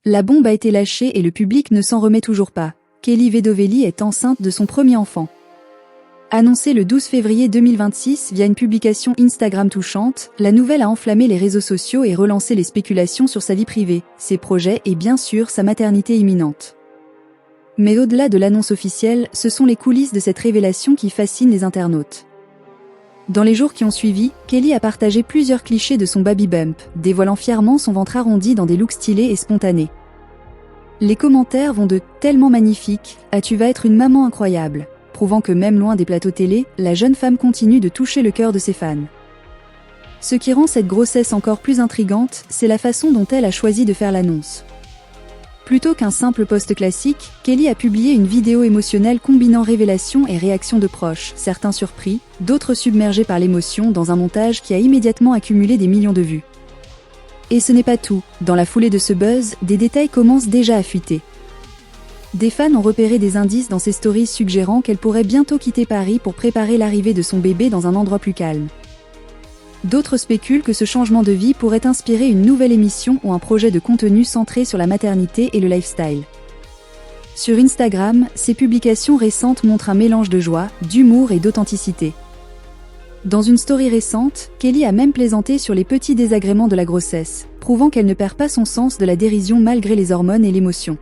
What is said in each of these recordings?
La bombe a été lâchée et le public ne s'en remet toujours pas. Kelly Vedovelli est enceinte de son premier enfant. Annoncée le 12 février 2026 via une publication Instagram touchante, la nouvelle a enflammé les réseaux sociaux et relancé les spéculations sur sa vie privée, ses projets et bien sûr sa maternité imminente. Mais au-delà de l'annonce officielle, ce sont les coulisses de cette révélation qui fascinent les internautes. Dans les jours qui ont suivi, Kelly a partagé plusieurs clichés de son baby bump, dévoilant fièrement son ventre arrondi dans des looks stylés et spontanés. Les commentaires vont de « tellement magnifique » à « tu vas être une maman incroyable », prouvant que même loin des plateaux télé, la jeune femme continue de toucher le cœur de ses fans. Ce qui rend cette grossesse encore plus intrigante, c'est la façon dont elle a choisi de faire l'annonce. Plutôt qu'un simple post classique, Kelly a publié une vidéo émotionnelle combinant révélations et réactions de proches, certains surpris, d'autres submergés par l'émotion dans un montage qui a immédiatement accumulé des millions de vues. Et ce n'est pas tout, dans la foulée de ce buzz, des détails commencent déjà à fuiter. Des fans ont repéré des indices dans ses stories suggérant qu'elle pourrait bientôt quitter Paris pour préparer l'arrivée de son bébé dans un endroit plus calme. D'autres spéculent que ce changement de vie pourrait inspirer une nouvelle émission ou un projet de contenu centré sur la maternité et le lifestyle. Sur Instagram, ses publications récentes montrent un mélange de joie, d'humour et d'authenticité. Dans une story récente, Kelly a même plaisanté sur les petits désagréments de la grossesse, prouvant qu'elle ne perd pas son sens de la dérision malgré les hormones et l'émotion.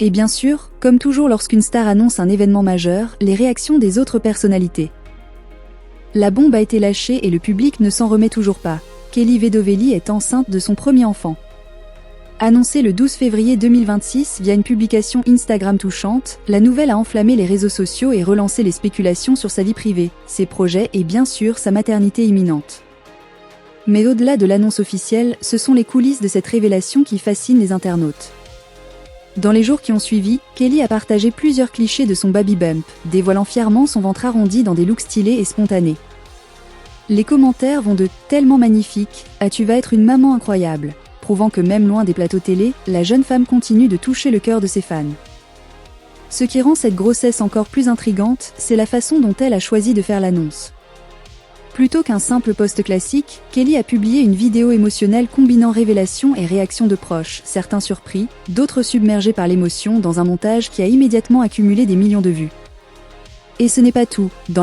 Et bien sûr, comme toujours lorsqu'une star annonce un événement majeur, les réactions des autres personnalités. La bombe a été lâchée et le public ne s'en remet toujours pas. Kelly Vedovelli est enceinte de son premier enfant. Annoncée le 12 février 2026 via une publication Instagram touchante, la nouvelle a enflammé les réseaux sociaux et relancé les spéculations sur sa vie privée, ses projets et bien sûr sa maternité imminente. Mais au-delà de l'annonce officielle, ce sont les coulisses de cette révélation qui fascinent les internautes. Dans les jours qui ont suivi, Kelly a partagé plusieurs clichés de son baby bump, dévoilant fièrement son ventre arrondi dans des looks stylés et spontanés. Les commentaires vont de « tellement magnifique » à « tu vas être une maman incroyable », prouvant que même loin des plateaux télé, la jeune femme continue de toucher le cœur de ses fans. Ce qui rend cette grossesse encore plus intrigante, c'est la façon dont elle a choisi de faire l'annonce. Plutôt qu'un simple post classique, Kelly a publié une vidéo émotionnelle combinant révélations et réactions de proches, certains surpris, d'autres submergés par l'émotion dans un montage qui a immédiatement accumulé des millions de vues. Et ce n'est pas tout, dans la